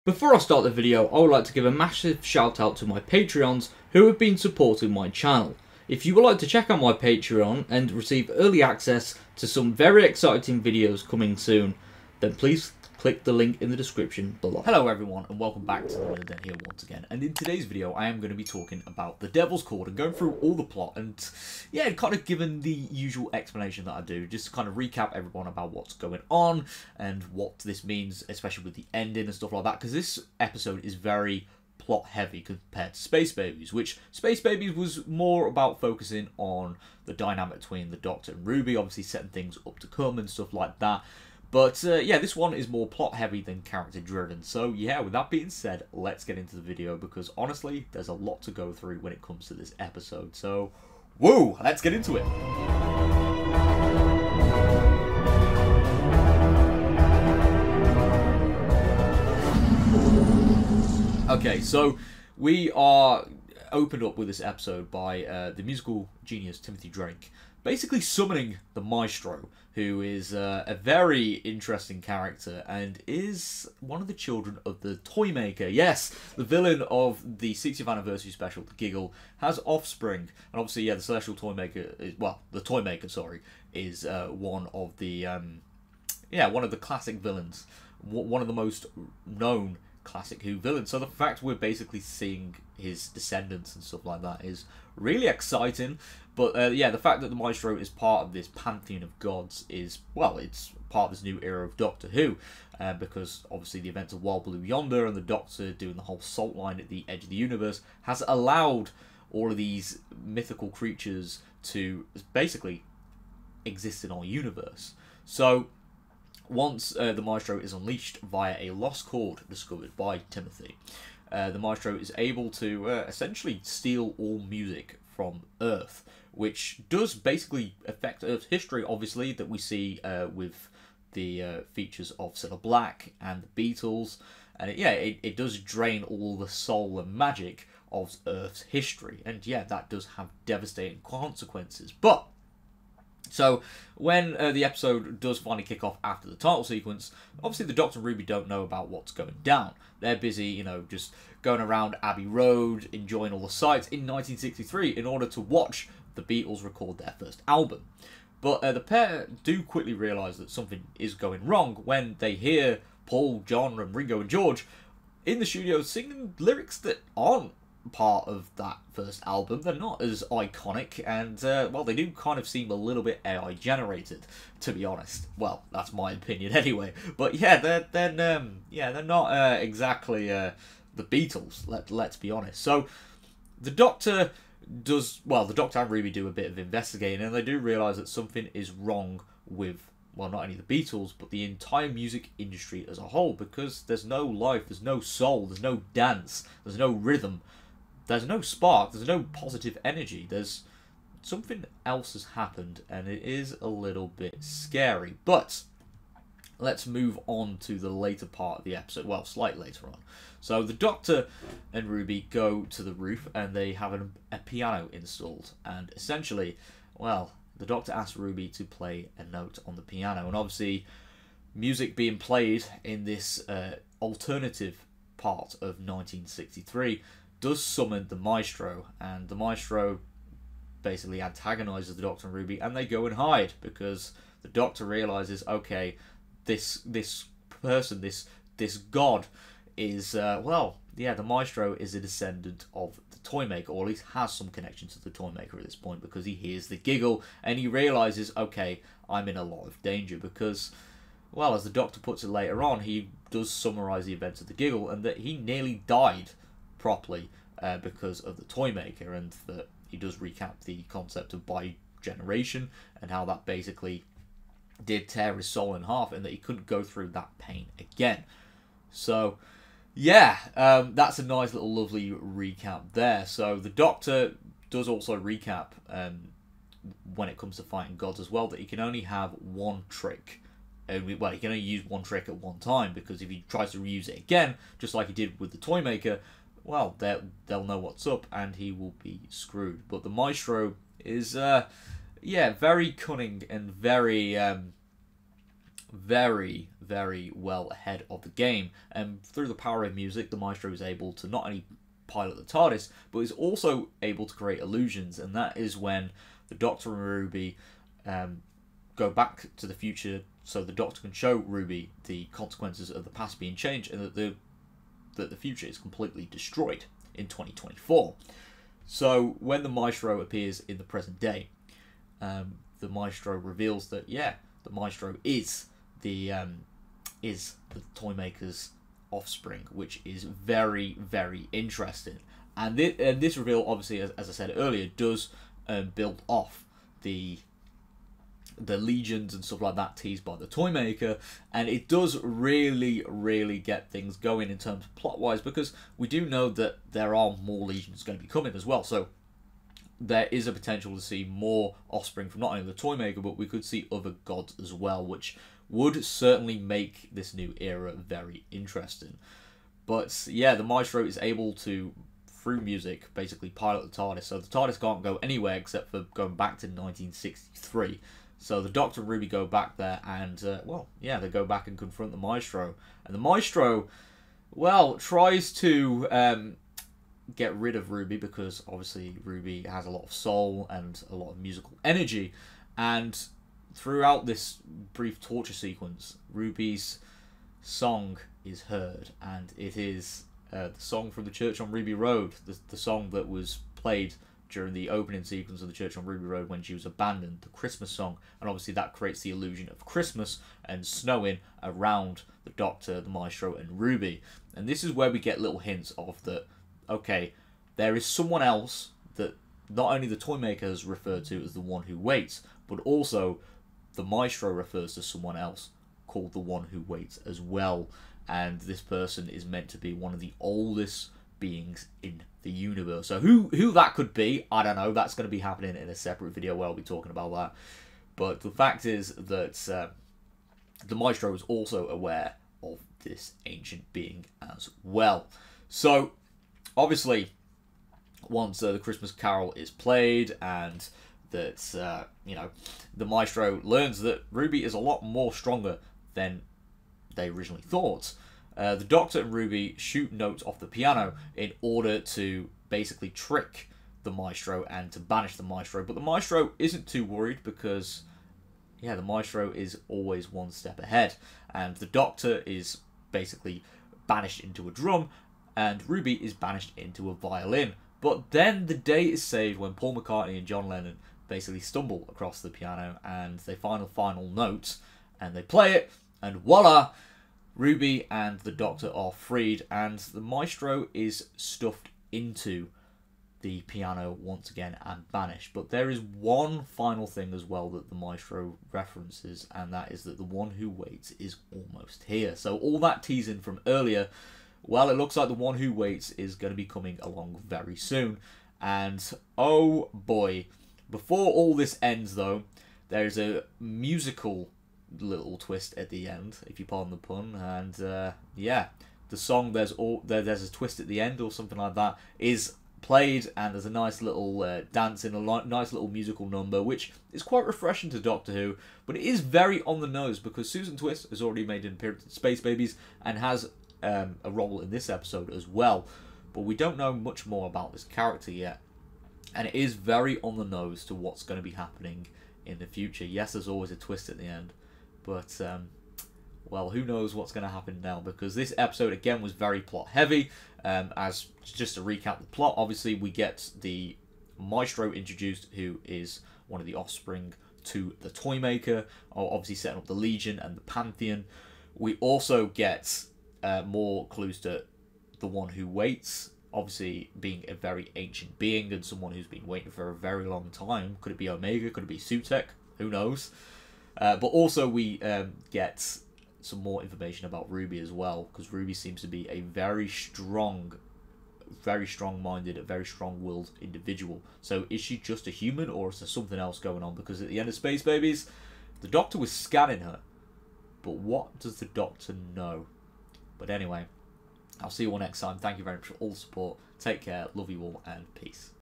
Before I start the video, I would like to give a massive shout out to my Patreons who have been supporting my channel. If you would like to check out my Patreon and receive early access to some very exciting videos coming soon, then please click the link in the description below. Hello everyone and welcome back to the Nerd Den here once again, and in today's video I am going to be talking about The Devil's Cord and going through all the plot and yeah, kind of given the usual explanation that I do, just to kind of recap everyone about what's going on and what this means, especially with the ending and stuff like that, because this episode is very plot heavy compared to Space Babies, which Space Babies was more about focusing on the dynamic between the Doctor and Ruby, obviously setting things up to come and stuff like that. But yeah, this one is more plot heavy than character driven. So yeah, with that being said, let's get into the video because honestly, there's a lot to go through when it comes to this episode. So, woo, let's get into it. Okay, so we are opened up with this episode by the musical genius Timothy Drake basically summoning the Maestro, who is a very interesting character and is one of the children of the Toymaker. Yes, the villain of the 60th anniversary special, The Giggle, has offspring. And obviously, yeah, the Celestial Toymaker, the Toymaker, sorry, is one of the, one of the classic villains. One of the most known classic Who villains. So the fact we're basically seeing his descendants and stuff like that is really exciting. But yeah, the fact that the Maestro is part of this pantheon of gods is, well, it's part of this new era of Doctor Who, because obviously the events of Wild Blue Yonder and the Doctor doing the whole salt line at the edge of the universe has allowed all of these mythical creatures to basically exist in our universe. So once the Maestro is unleashed via a lost cord discovered by Timothy, the Maestro is able to essentially steal all music from Earth, which does basically affect Earth's history, obviously, that we see with the features of Cilla Black and the Beatles. And it does drain all the soul and magic of Earth's history. And yeah, that does have devastating consequences. But so when the episode does finally kick off after the title sequence, obviously the Doctor and Ruby don't know about what's going down. They're busy, you know, just going around Abbey Road, enjoying all the sights in 1963 in order to watch the Beatles record their first album. But the pair do quickly realise that something is going wrong when they hear Paul, John and Ringo and George in the studio singing lyrics that aren't part of that first album. They're not as iconic, and well, they do kind of seem a little bit AI generated, to be honest. Well, that's my opinion anyway. But yeah, they're not exactly the Beatles. Let's be honest. So the Doctor and Ruby do a bit of investigating, and they do realise that something is wrong with, well, not only the Beatles, but the entire music industry as a whole, because there's no life, there's no soul, there's no dance, there's no rhythm, there's no spark, there's no positive energy. There's something else has happened, and it is a little bit scary. But let's move on to the later part of the episode, well, slightly later on. So the Doctor and Ruby go to the roof and they have a piano installed, and essentially, well, the Doctor asks Ruby to play a note on the piano, and obviously music being played in this alternative part of 1963 does summon the Maestro, and the Maestro basically antagonises the Doctor and Ruby, and they go and hide because the Doctor realises, okay, this person, this god is, well, yeah, the Maestro is a descendant of the Toymaker, or at least has some connection to the Toymaker at this point, because he hears the Giggle, and he realises, okay, I'm in a lot of danger, because, well, as the Doctor puts it later on, he does summarise the events of the Giggle, and that he nearly died properly because of the Toymaker, and that he does recap the concept of bi-generation, and how that basically did tear his soul in half, and that he couldn't go through that pain again. So yeah, that's a nice little lovely recap there. So the Doctor does also recap when it comes to fighting gods as well, that he can only have one trick. Well, he can only use one trick at one time, because if he tries to reuse it again, just like he did with the Toymaker, well, they'll know what's up and he will be screwed. But the Maestro is yeah, very cunning and very very well ahead of the game. And through the power of music, the Maestro is able to not only pilot the TARDIS, but is also able to create illusions. And that is when the Doctor and Ruby go back to the future, so the Doctor can show Ruby the consequences of the past being changed, and that the future is completely destroyed in 2024. So when the Maestro appears in the present day, the Maestro reveals that the Maestro is the Toymaker's offspring, which is very, very interesting. And this reveal, obviously, as I said earlier, does build off the legions and stuff like that teased by the Toymaker, and it does really, really get things going in terms of plot-wise, because we do know that there are more legions going to be coming as well, so there is a potential to see more offspring from not only the Toymaker, but we could see other gods as well, which would certainly make this new era very interesting. But yeah, the Maestro is able to, through music, basically pilot the TARDIS, so the TARDIS can't go anywhere except for going back to 1963. So the Doctor and Ruby go back there, and they go back and confront the Maestro. And the Maestro, tries to get rid of Ruby, because obviously Ruby has a lot of soul and a lot of musical energy. And throughout this brief torture sequence, Ruby's song is heard, and it is the song from the Church on Ruby Road, the song that was played during the opening sequence of the Church on Ruby Road when she was abandoned, the Christmas song. And obviously that creates the illusion of Christmas and snowing around the Doctor, the Maestro, and Ruby. And this is where we get little hints of that, okay, there is someone else that not only the Toymaker is referred to as the One Who Waits, but also the Maestro refers to someone else called the One Who Waits as well. And this person is meant to be one of the oldest beings in the universe. So who that could be, I don't know. That's going to be happening in a separate video where I'll be talking about that. But the fact is that the Maestro is also aware of this ancient being as well. So obviously, once the Christmas Carol is played, and that the Maestro learns that Ruby is a lot more stronger than they originally thought, the Doctor and Ruby shoot notes off the piano in order to basically trick the Maestro and to banish the Maestro. But the Maestro isn't too worried, because the Maestro is always one step ahead, and the Doctor is basically banished into a drum, and Ruby is banished into a violin. But then the day is saved when Paul McCartney and John Lennon basically stumble across the piano, and they find a final note, and they play it, and voila! Ruby and the Doctor are freed, and the Maestro is stuffed into the piano once again and banished. But there is one final thing as well that the Maestro references, and that is that the One Who Waits is almost here. So all that teasing from earlier, well, it looks like the One Who Waits is going to be coming along very soon. And oh boy, before all this ends though, there's a musical little twist at the end, if you pardon the pun, and the song there's a twist at the end or something like that is played, and there's a nice little dance in a nice little musical number, which is quite refreshing to Doctor Who, but it is very on the nose, because Susan Twist has already made an appearance in Space Babies and has a role in this episode as well, but we don't know much more about this character yet, and it is very on the nose to what's going to be happening in the future. Yes, there's always a twist at the end, but well, who knows what's going to happen now, because this episode again was very plot heavy. As just to recap the plot, obviously we get the Maestro introduced, who is one of the offspring to the Toymaker, obviously setting up the Legion and the Pantheon. We also get more clues to the One Who Waits, obviously being a very ancient being and someone who's been waiting for a very long time. Could it be Omega? Could it be Sutekh? Who knows? But also we get some more information about Ruby as well, because Ruby seems to be a very strong-minded, a very strong-willed individual. So is she just a human, or is there something else going on? Because at the end of Space Babies, the Doctor was scanning her, but what does the Doctor know? But anyway, I'll see you all next time. Thank you very much for all the support. Take care, love you all, and peace.